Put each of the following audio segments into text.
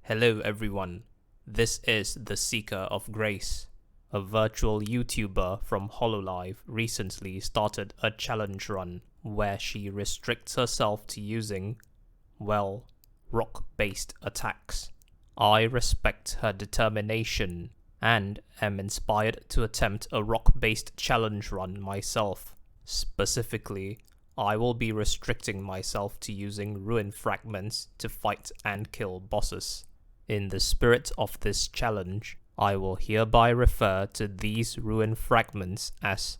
Hello everyone, this is the Seeker of Grace. A virtual YouTuber from Hololive recently started a challenge run where she restricts herself to using, well, rock-based attacks. I respect her determination and am inspired to attempt a rock-based challenge run myself. Specifically, I will be restricting myself to using Ruin Fragments to fight and kill bosses. In the spirit of this challenge, I will hereby refer to these Ruin Fragments as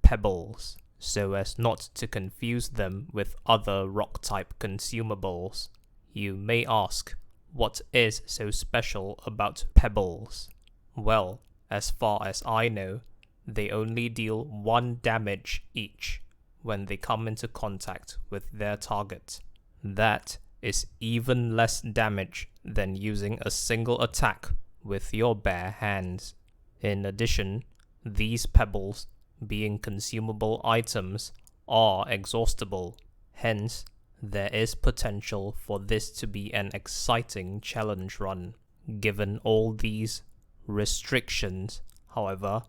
pebbles, so as not to confuse them with other rock-type consumables. You may ask, what is so special about pebbles? Well, as far as I know, they only deal 1 damage each when they come into contact with their target. That is even less damage than using a single attack with your bare hands. In addition, these pebbles, being consumable items, are exhaustible. Hence, there is potential for this to be an exciting challenge run. Given all these restrictions, however,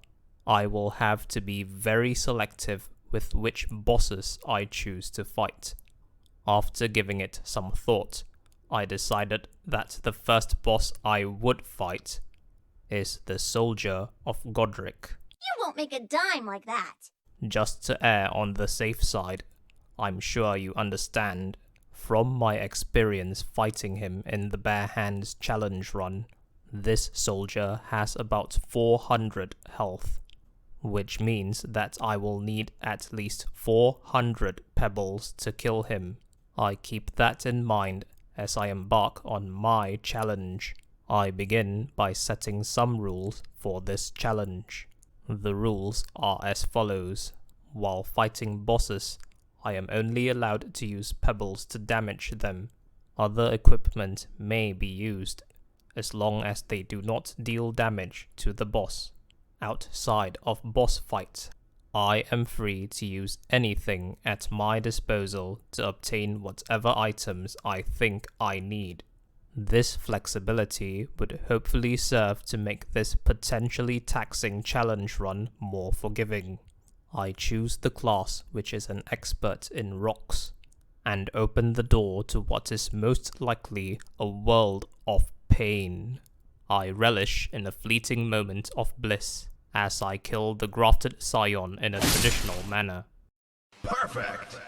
I will have to be very selective with which bosses I choose to fight. After giving it some thought, I decided that the first boss I would fight is the Soldier of Godric. You won't make a dime like that. Just to err on the safe side, I'm sure you understand, from my experience fighting him in the Bare Hands challenge run, this soldier has about 400 health, which means that I will need at least 400 pebbles to kill him. I keep that in mind as I embark on my challenge. I begin by setting some rules for this challenge. The rules are as follows. While fighting bosses, I am only allowed to use pebbles to damage them. Other equipment may be used, as long as they do not deal damage to the boss. Outside of boss fights, I am free to use anything at my disposal to obtain whatever items I think I need. This flexibility would hopefully serve to make this potentially taxing challenge run more forgiving. I choose the class which is an expert in rocks, and open the door to what is most likely a world of pain. I relish in a fleeting moment of bliss as I kill the grafted scion in a traditional manner. Perfect!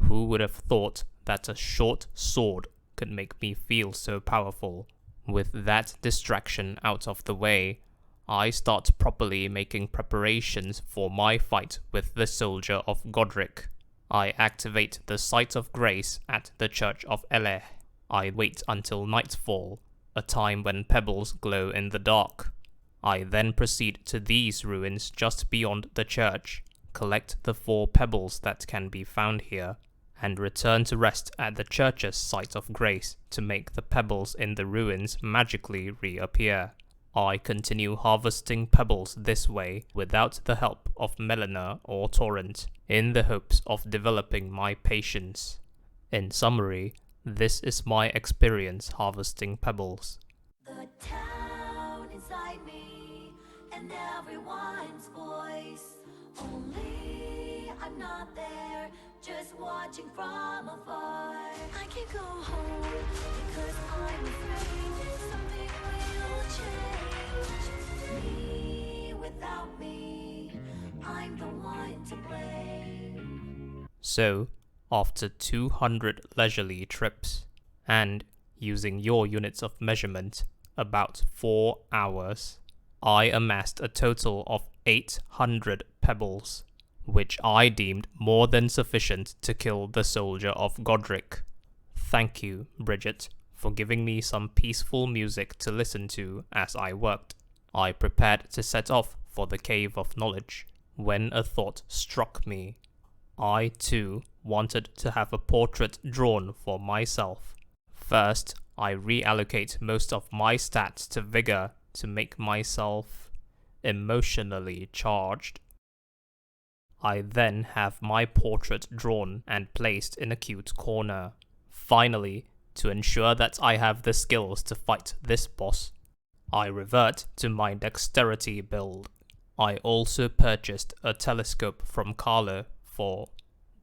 Who would have thought that a short sword could make me feel so powerful? With that distraction out of the way, I start properly making preparations for my fight with the Soldier of Godric. I activate the Sight of Grace at the Church of Eleh. I wait until nightfall, a time when pebbles glow in the dark. I then proceed to these ruins just beyond the church, collect the 4 pebbles that can be found here, and return to rest at the church's Sight of Grace to make the pebbles in the ruins magically reappear. I continue harvesting pebbles this way without the help of Melina or Torrent, in the hopes of developing my patience. In summary, this is my experience harvesting pebbles. The town inside me and everyone's voice. Only I'm not there, just watching from afar. I can't go home because I'm afraid something will change. Me without me, I'm the one to blame. So, after 200 leisurely trips, and using your units of measurement, about 4 hours, I amassed a total of 800 pebbles, which I deemed more than sufficient to kill the Soldier of Godric. Thank you, Bridget, for giving me some peaceful music to listen to as I worked. I prepared to set off for the Cave of Knowledge, when a thought struck me. I, too, wanted to have a portrait drawn for myself. First, I reallocate most of my stats to Vigor to make myself emotionally charged. I then have my portrait drawn and placed in a cute corner. Finally, To ensure that I have the skills to fight this boss, I revert to my dexterity build. I also purchased a telescope from Carlo for,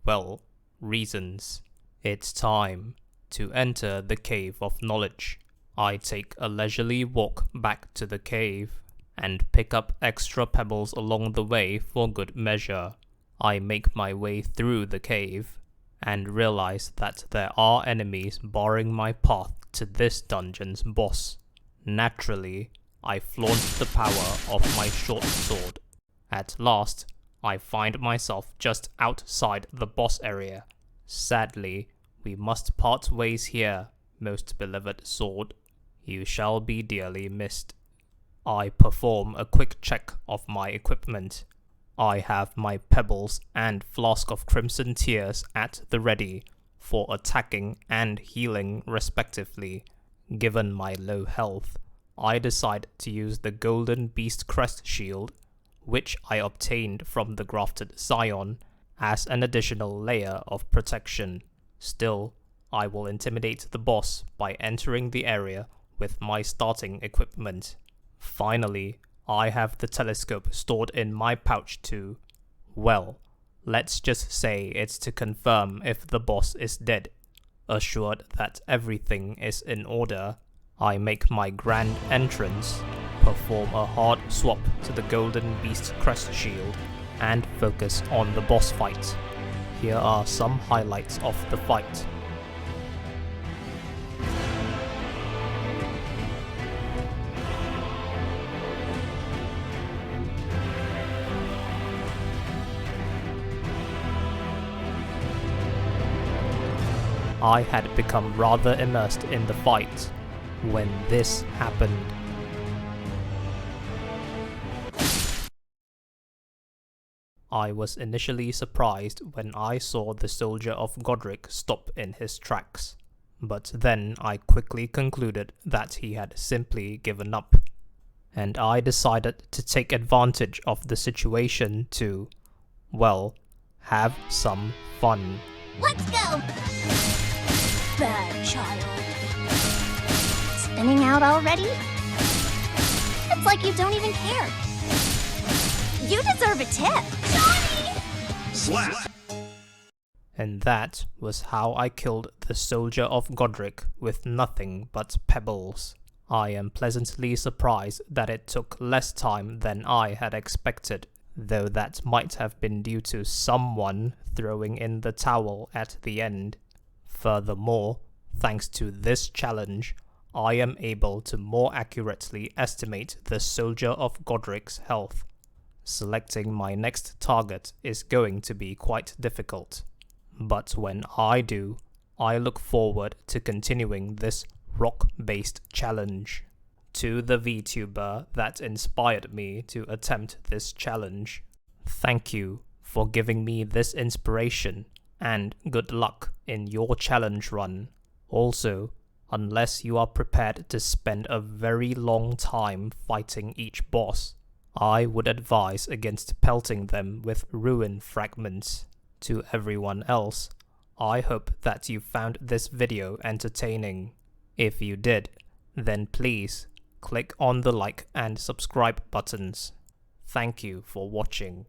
well, reasons. It's time to enter the Cave of Knowledge. I take a leisurely walk back to the cave and pick up extra pebbles along the way for good measure. I make my way through the cave and realize that there are enemies barring my path to this dungeon's boss. Naturally, I flaunt the power of my short sword. At last, I find myself just outside the boss area. Sadly, we must part ways here, most beloved sword. You shall be dearly missed. I perform a quick check of my equipment. I have my pebbles and flask of crimson tears at the ready for attacking and healing respectively. Given my low health, I decide to use the golden beast crest shield, which I obtained from the grafted Scion, as an additional layer of protection. Still, I will intimidate the boss by entering the area with my starting equipment. Finally, I have the telescope stored in my pouch too. Well, let's just say it's to confirm if the boss is dead. Assured that everything is in order, I make my grand entrance, perform a hard swap to the golden beast crest shield, and focus on the boss fight. Here are some highlights of the fight. I had become rather immersed in the fight when this happened. I was initially surprised when I saw the soldier of Godric stop in his tracks, but then I quickly concluded that he had simply given up, and I decided to take advantage of the situation to, well, have some fun. Let's go! Bad child. Spinning out already? It's like you don't even care. You deserve a tip. Johnny! Slap! And that was how I killed the soldier of Godric with nothing but pebbles. I am pleasantly surprised that it took less time than I had expected, though that might have been due to someone throwing in the towel at the end. Furthermore, thanks to this challenge, I am able to more accurately estimate the soldier of Godric's health. Selecting my next target is going to be quite difficult, but when I do, I look forward to continuing this rock-based challenge. To the VTuber that inspired me to attempt this challenge, thank you for giving me this inspiration, and good luck in your challenge run. Also, unless you are prepared to spend a very long time fighting each boss, I would advise against pelting them with Ruin Fragments. To everyone else, I hope that you found this video entertaining. If you did, then please click on the like and subscribe buttons. Thank you for watching.